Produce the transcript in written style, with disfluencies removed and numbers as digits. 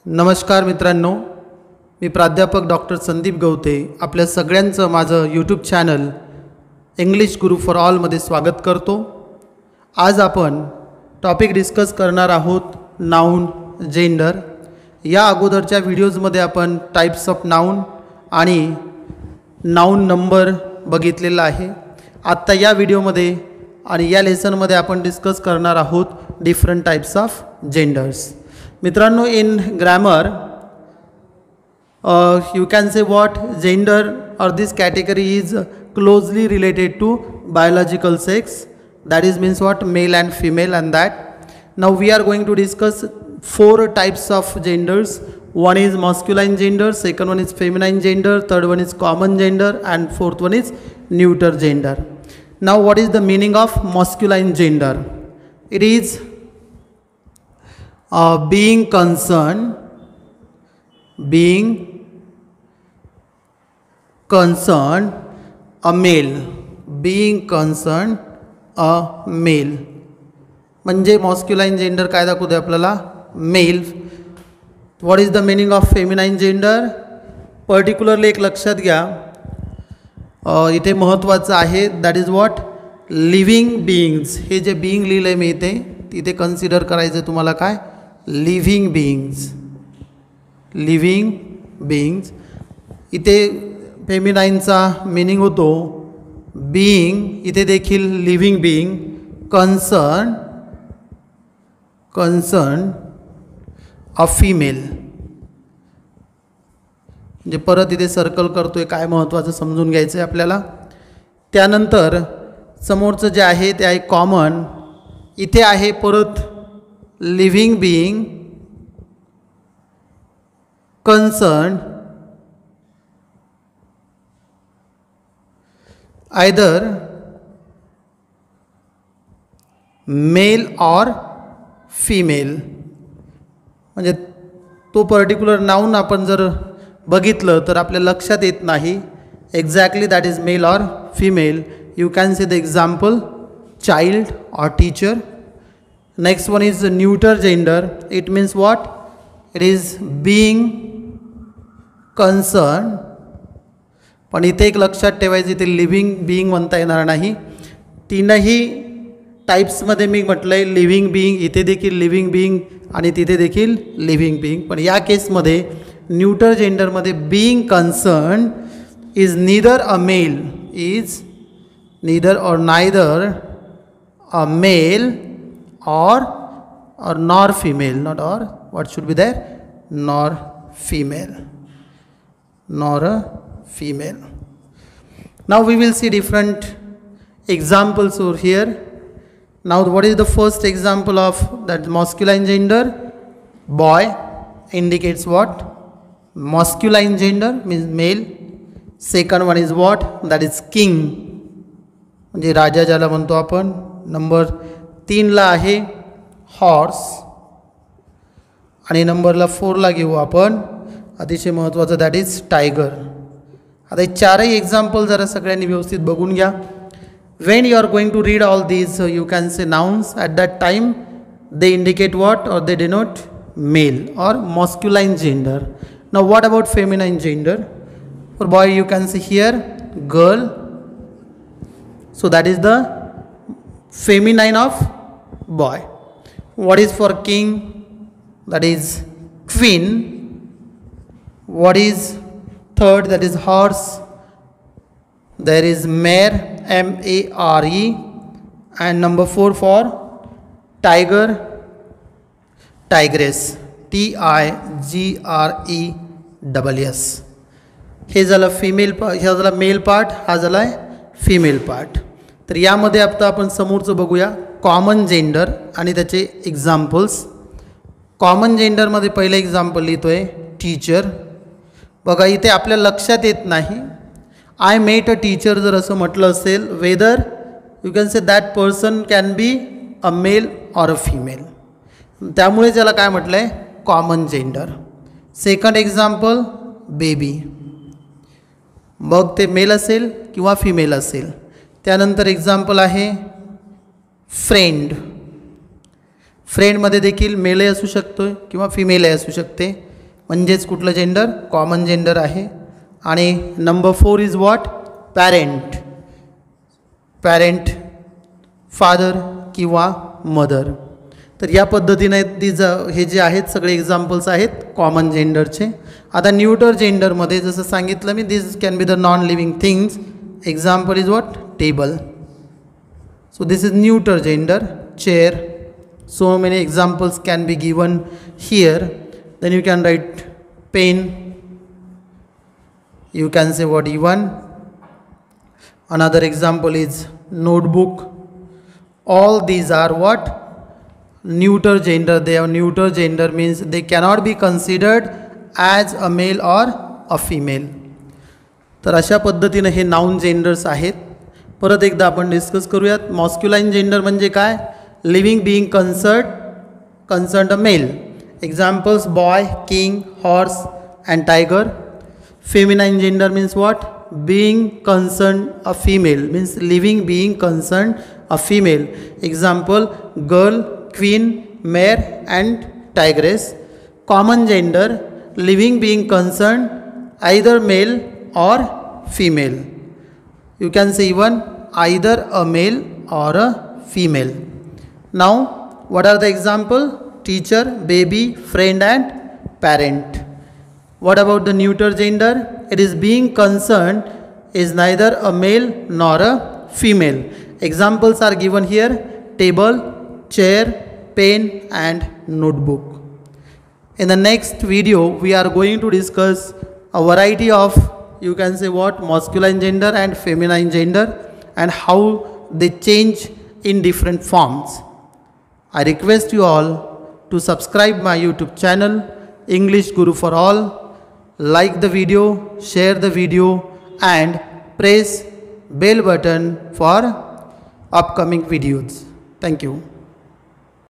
नमस्कार मित्रांनो, मी प्राध्यापक डॉक्टर संदीप गवते आपल्या सगळ्यांचं माझं YouTube channel English Guru for ऑलमध्ये स्वागत करतो। आज आपण टॉपिक डिस्कस करणार आहोत नाउन जेंडर। या अगोदरच्या व्हिडिओजमध्ये आपण टाइप्स ऑफ नाउन आणि नाउन नंबर बघितलेला आहे। आत्ता या व्हिडिओमध्ये आणि या लेसनमध्ये आपण डिस्कस करणार आहोत डिफरंट टाइप्स ऑफ जेंडर्स। मित्रांनो, in grammar you can say what gender or this category is closely related to biological sex, that is means what male and female, and that now we are going to discuss four types of genders. One is masculine gender, second one is feminine gender, third one is common gender, and fourth one is neuter gender. Now what is the meaning of masculine gender? It is being concerned a male, being concerned a male म्हणजे masculine gender काय दाखवते आपल्याला male. What is the meaning of feminine gender? particularly एक लक्षात घ्या, इथे महत्त्वाचं आहे, that is what living beings. Hey J being लिहिलंय मी इथे तिथे कन्सिडर करायचं तुम्हाला काय लिव्हिंग बीइंग्स. इथे फेमिनाइनचा मीनिंग होतो बीइंग, इथे देखील living being. Concern a female म्हणजे परत इथे सर्कल करतोय, काय महत्त्वाचं समजून घ्यायचं आहे आपल्याला. त्यानंतर समोरचं जे आहे ते आहे कॉमन. इथे आहे परत living being concerned either male or female. म्हणजे तो पर्टिक्युलर नाउन आपण जर बघितलं तर आपल्या लक्षात येत नाही exactly that is male or female. You can से the example child or teacher. Next one is neuter gender. It means what? It is being concerned. पण इथे एक लक्षात ठेवायचं, इथे लिव्हिंग बीइंग म्हणता येणार नाही. तीनही टाईप्समध्ये मी म्हटलं आहे लिव्हिंग बीइंग, इथे देखील लिव्हिंग बीइंग आणि तिथे देखील लिव्हिंग बीइंग. पण या केसमध्ये न्यूटर जेंडरमध्ये being concern is neither a male, is neither or neither a male or nor female, not or, what should be there, nor a female. Now we will see different examples over here. Now what is the first example of that masculine gender? Boy indicates what? Masculine gender means male. Second one is what? That is king म्हणजे राजा ज्याला म्हणतो आपण. Number 3ला आहे horse आणि नंबरला 4ला घेऊ आपण अतिशय महत्त्वाचं दॅट इज टायगर. आता हे चारही एक्झाम्पल जरा सगळ्यांनी व्यवस्थित बघून घ्या. When you are going to read all these you can say nouns at that time they indicate what or they denote male or masculine gender. Now what about feminine gender? For boy you can say here girl, so that is the feminine of boy. What is for king? That is queen. What is third? That is horse. There is mare, M-A-R-E, and number 4 for tiger, tigress, T-I-G-R-E-S-S. हे झालं female part, हे झालं male part, हा झाला female part. तर यामध्ये आता आपण समोरचं बघूया कॉमन जेंडर आणि त्याचे एक्झाम्पल्स. कॉमन जेंडरमध्ये पहिलं एक्झाम्पल लिहितो आहे टीचर. बघा इथे आपल्या लक्षात येत नाही आय मेट अ टीचर जर असं म्हटलं असेल, whether you can say that person can be a male or a female, त्यामुळे त्याला काय म्हटलं आहे common gender. Second example baby, मग ते मेल असेल किंवा फिमेल असेल. त्यानंतर एक्झाम्पल आहे फ्रेंड. फ्रेंडमध्ये देखील मेलही असू शकतो किंवा फिमेलही असू शकते. म्हणजेच कुठलं जेंडर, कॉमन जेंडर आहे. आणि number 4 is what, parent. Parent father किंवा मदर. तर या पद्धतीने हे जे आहेत सगळे एक्झाम्पल्स आहेत कॉमन जेंडरचे. आता न्यूटर जेंडरमध्ये जसं सांगितलं मी, this can be the non living things. Example is what, table. So this is neuter gender, chair. So many examples can be given here. Then you can write pen. You can say what you want. Another example is notebook. All these are what, neuter gender. They are neuter gender, means they cannot be considered as a male or a female. तर अशा पद्धतीने हे noun genders आहेत. परत एकदा आपण discuss करूयात. मॉस्क्युलाइन gender म्हणजे काय, living being concerned a male. Examples boy, king, horse and tiger. Feminine gender means what, being concerned a female, means living being concerned a female. Example, girl, queen, mare and tigress. Common gender, living being concerned either male or female. You can say even either a male or a female. Now what are the example, teacher, baby, friend and parent. What about the neuter gender? It is being concerned is neither a male nor a female. Examples are given here, table, chair, pen and notebook. In the next video we are going to discuss a variety of, you can say what, masculine gender and feminine gender and how they change in different forms. I request you all to subscribe my YouTube channel English Guru for All. Like the video, share the video and press bell button for upcoming videos. Thank you.